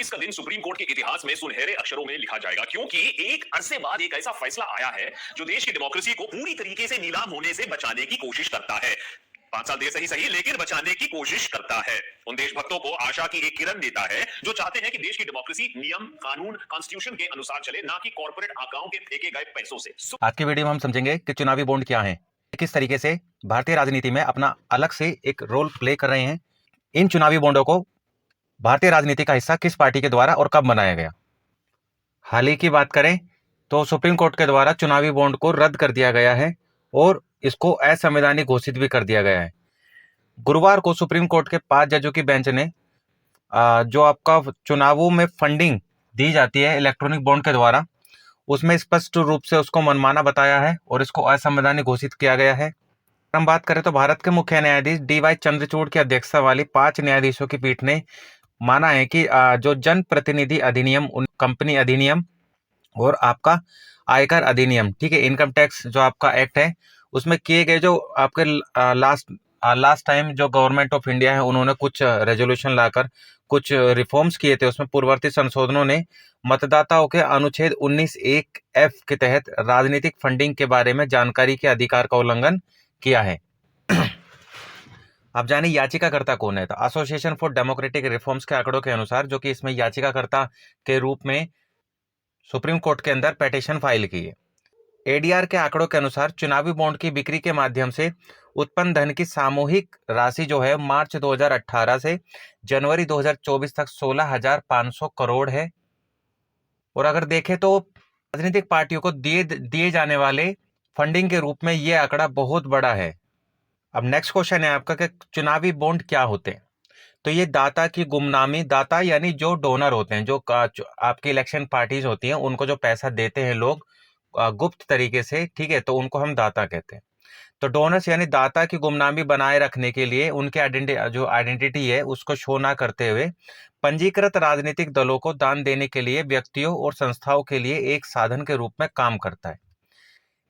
2024 का दिन supreme court के इतिहास में सुनहरे अक्षरों में लिखा जाएगा, क्योंकि एक अरसे बाद एक ऐसा फैसला आया है जो देश की डेमोक्रेसी को पूरी तरीके से नीलाम होने से बचाने की कोशिश करता है। 5 साल देर सही सही, लेकिन बचाने की कोशिश करता है। उन देशभक्तों को आशा की एक किरण देता है जो चाहते हैं कि देश की डेमोक्रेसी नियम, कानून, कॉन्स्टिट्यूशन के अनुसार चले, ना कि कॉर्पोरेट आकाओं के फेंके गए पैसों से। आज की वीडियो में हम समझेंगे कि चुनावी बॉन्ड क्या है, किस तरीके से भारतीय राजनीति में अपना अलग से एक रोल प्ले कर रहे हैं। इन चुनावी बॉन्डों को भारतीय राजनीति का हिस्सा किस पार्टी के द्वारा और कब बनाया गया। हाल ही की बात करें तो सुप्रीम कोर्ट के द्वारा चुनावी बॉन्ड को रद्द कर दिया गया है और इसको असंवैधानिक घोषित भी कर दिया गया है। गुरुवार को सुप्रीम कोर्ट के 5 जजों की बेंच ने जो आपका चुनावों में फंडिंग दी जाती है इलेक्ट्रॉनिक बॉन्ड के द्वारा, उसमें स्पष्ट रूप से उसको मनमाना बताया है और इसको असंवैधानिक घोषित किया गया है। हम बात करें तो भारत के मुख्य न्यायाधीश DY चंद्रचूड़ की अध्यक्षता वाली 5 न्यायाधीशों की पीठ ने माना है कि जो जन प्रतिनिधि अधिनियम, कंपनी अधिनियम और आपका आयकर अधिनियम, ठीक है, इनकम टैक्स जो आपका एक्ट है, उसमें किए गए जो आपके लास्ट टाइम जो गवर्नमेंट ऑफ इंडिया है उन्होंने कुछ रेजोल्यूशन लाकर कुछ रिफॉर्म्स किए थे, उसमें पूर्ववर्ती संशोधनों ने मतदाताओं के अनुच्छेद 19(1)(f) के तहत राजनीतिक फंडिंग के बारे में जानकारी के अधिकार का उल्लंघन किया है। अब जाने याचिकाकर्ता कौन है। तो एसोसिएशन फॉर डेमोक्रेटिक रिफॉर्म्स के आंकड़ों के अनुसार, जो कि इसमें याचिकाकर्ता के रूप में सुप्रीम कोर्ट के अंदर पिटीशन फाइल की है। ADR के आंकड़ों के अनुसार चुनावी बॉन्ड की बिक्री के माध्यम से उत्पन्न धन की सामूहिक राशि जो है मार्च 2018 से जनवरी 2024 तक 16,500 करोड़ है। और अगर देखें तो राजनीतिक पार्टियों को दिए जाने वाले फंडिंग के रूप में ये आंकड़ा बहुत बड़ा है। अब नेक्स्ट क्वेश्चन है आपका कि चुनावी बॉन्ड क्या होते हैं। तो ये दाता की गुमनामी, दाता यानी जो डोनर होते हैं, जो आपकी इलेक्शन पार्टीज होती हैं, उनको जो पैसा देते हैं लोग गुप्त तरीके से, ठीक है, तो उनको हम दाता कहते हैं। तो डोनर्स यानी दाता की गुमनामी बनाए रखने के लिए उनके आइडेंटिटी है उसको शो ना करते हुए पंजीकृत राजनीतिक दलों को दान देने के लिए व्यक्तियों और संस्थाओं के लिए एक साधन के रूप में काम करता है।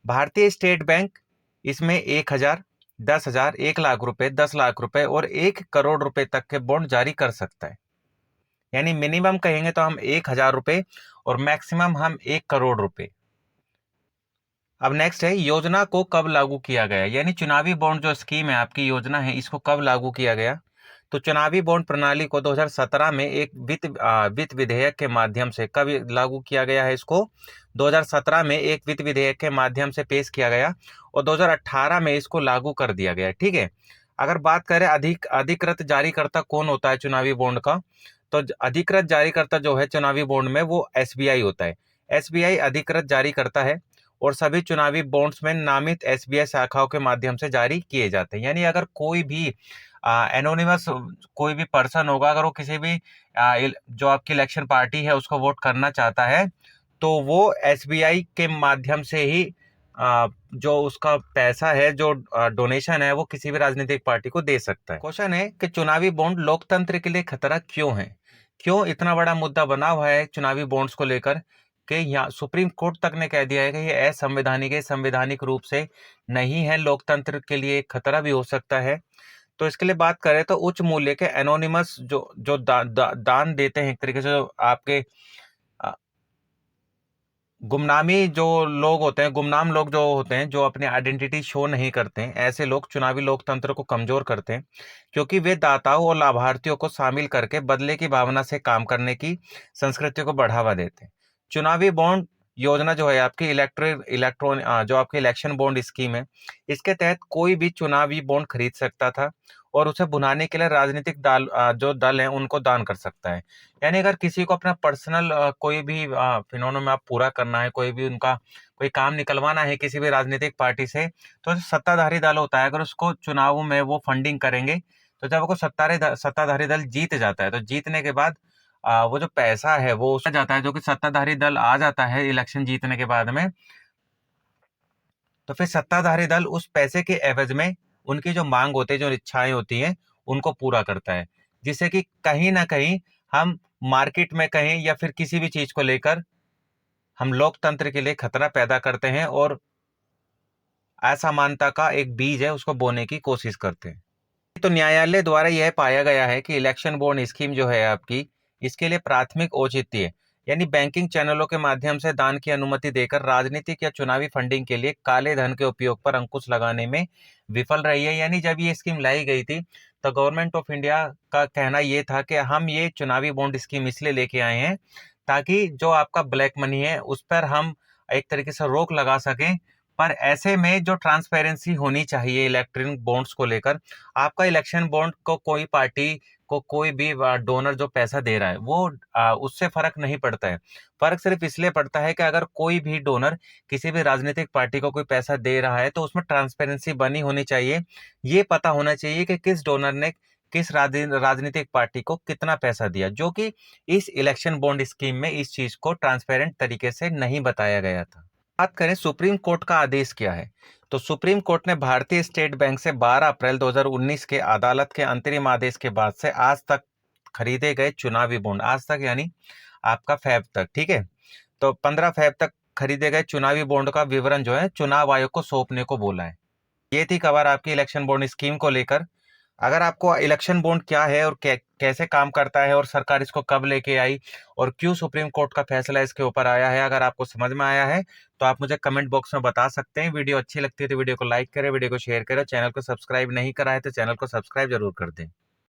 भारतीय स्टेट बैंक इसमें 1,000, 10,000, 1,00,000 रुपए, 10 लाख रुपए और 1 करोड़ रुपए तक के बॉन्ड जारी कर सकता है। यानी मिनिमम कहेंगे तो हम 1,000 रुपए और मैक्सिमम हम 1 करोड़ रुपए। अब नेक्स्ट है योजना को कब लागू किया गया, यानी चुनावी बॉन्ड जो स्कीम है आपकी योजना है, इसको कब लागू किया गया। तो चुनावी बॉन्ड प्रणाली को 2017 में एक वित्त विधेयक के माध्यम से कब लागू किया गया है। इसको 2017 में एक वित्त विधेयक के माध्यम से पेश किया गया और 2018 में इसको लागू कर दिया गया, ठीक है। अगर बात करें अधिकृत जारीकर्ता कौन होता है चुनावी बॉन्ड का, तो अधिकृत जारीकर्ता जो है चुनावी बॉन्ड में वो SBI होता है। SBI अधिकृत जारीकर्ता है और सभी चुनावी बॉन्ड्स में नामित SBI शाखाओं के माध्यम से जारी किए जाते हैं। यानी अगर कोई भी एनोनिमस कोई भी पर्सन होगा, अगर वो किसी भी जो आपकी इलेक्शन पार्टी है उसको वोट करना चाहता है, तो वो SBI के माध्यम से ही जो उसका पैसा है, जो डोनेशन है, वो किसी भी राजनीतिक पार्टी को दे सकता है। क्वेश्चन है कि चुनावी बॉन्ड लोकतंत्र के लिए खतरा क्यों है, क्यों इतना बड़ा मुद्दा बना हुआ है चुनावी बॉन्ड्स को लेकर कि यहाँ सुप्रीम कोर्ट तक ने कह दिया है कि ये असंवैधानिक है, संवैधानिक रूप से नहीं है, लोकतंत्र के लिए खतरा भी हो सकता है। तो इसके लिए बात करें तो उच्च मूल्य के एनोनिमस जो दान देते हैं, एक तरीके से जो आपके गुमनामी जो लोग होते हैं, गुमनाम लोग जो होते हैं, जो अपनी आइडेंटिटी शो नहीं करते हैं, ऐसे लोग चुनावी लोकतंत्र को कमजोर करते हैं, क्योंकि वे दाताओं और लाभार्थियों को शामिल करके बदले की भावना से काम करने की संस्कृति को बढ़ावा देते हैं। चुनावी बॉन्ड योजना जो है आपकी जो आपकी इलेक्शन बॉन्ड स्कीम है, इसके तहत कोई भी चुनावी बॉन्ड खरीद सकता था और उसे भुनाने के लिए राजनीतिक जो दल है उनको दान कर सकता है। यानी अगर किसी को अपना पर्सनल कोई भी फिनोमेनन में आप पूरा करना है, कोई भी उनका कोई काम निकलवाना है किसी भी राजनीतिक पार्टी से, तो सत्ताधारी दल होता है, अगर उसको चुनाव में वो फंडिंग करेंगे, तो जब वो सत्ताधारी दल जीत जाता है, तो जीतने के बाद वो जो पैसा है वो उसमें जाता है, जो कि सत्ताधारी दल आ जाता है इलेक्शन जीतने के बाद में, तो फिर सत्ताधारी दल उस पैसे के एवज में उनकी जो मांग होती है, जो इच्छाएं होती हैं, उनको पूरा करता है, जिससे कि कहीं ना कहीं हम मार्केट में कहें या फिर किसी भी चीज को लेकर हम लोकतंत्र के लिए खतरा पैदा करते हैं और असमानता का एक बीज है उसको बोने की कोशिश करते हैं। तो न्यायालय द्वारा यह पाया गया है कि इलेक्शन बॉन्ड स्कीम जो है आपकी, इसके लिए प्राथमिक औचित्य यानी बैंकिंग चैनलों के माध्यम से दान की अनुमति देकर राजनीतिक या चुनावी फंडिंग के लिए काले धन के उपयोग पर अंकुश लगाने में विफल रही है। यानी जब ये स्कीम लाई गई थी तो गवर्नमेंट ऑफ इंडिया का कहना ये था कि हम ये चुनावी बॉन्ड स्कीम इसलिए लेके आए हैं ताकि जो आपका ब्लैक मनी है उस पर हम एक तरीके से रोक लगा सकें। पर ऐसे में जो ट्रांसपेरेंसी होनी चाहिए इलेक्ट्रॉनिक बॉन्ड्स को लेकर, आपका इलेक्शन बॉन्ड को कोई पार्टी को कोई भी डोनर जो पैसा दे रहा है वो उससे फर्क नहीं पड़ता है। फर्क सिर्फ इसलिए पड़ता है कि अगर कोई भी डोनर किसी भी राजनीतिक पार्टी को कोई पैसा दे रहा है तो उसमें ट्रांसपेरेंसी बनी होनी चाहिए। ये पता होना चाहिए कि किस डोनर ने किस राजनीतिक पार्टी को कितना पैसा दिया, जो कि इस इलेक्शन बॉन्ड स्कीम में इस चीज को ट्रांसपेरेंट तरीके से नहीं बताया गया था। बात करें सुप्रीम कोर्ट का आदेश क्या है, तो सुप्रीम कोर्ट ने भारतीय स्टेट बैंक से 12 अप्रैल 2019 के अदालत के अंतरिम आदेश के बाद से आज तक खरीदे गए चुनावी बॉन्ड, आज तक यानी आपका फेब तक, ठीक है, तो 15 फेब तक खरीदे गए चुनावी बॉन्ड का विवरण जो है चुनाव आयोग को सौंपने को बोला है। ये थी खबर आपकी इलेक्शन बॉन्ड स्कीम को लेकर। अगर आपको इलेक्शन बॉन्ड क्या है और कैसे काम करता है और सरकार इसको कब लेके आई और क्यों सुप्रीम कोर्ट का फैसला इसके ऊपर आया है, अगर आपको समझ में आया है तो आप मुझे कमेंट बॉक्स में बता सकते हैं। वीडियो अच्छी लगती है तो वीडियो को लाइक करें, वीडियो को शेयर करें, चैनल को सब्सक्राइब नहीं करा है तो चैनल को सब्सक्राइब जरूर कर दें।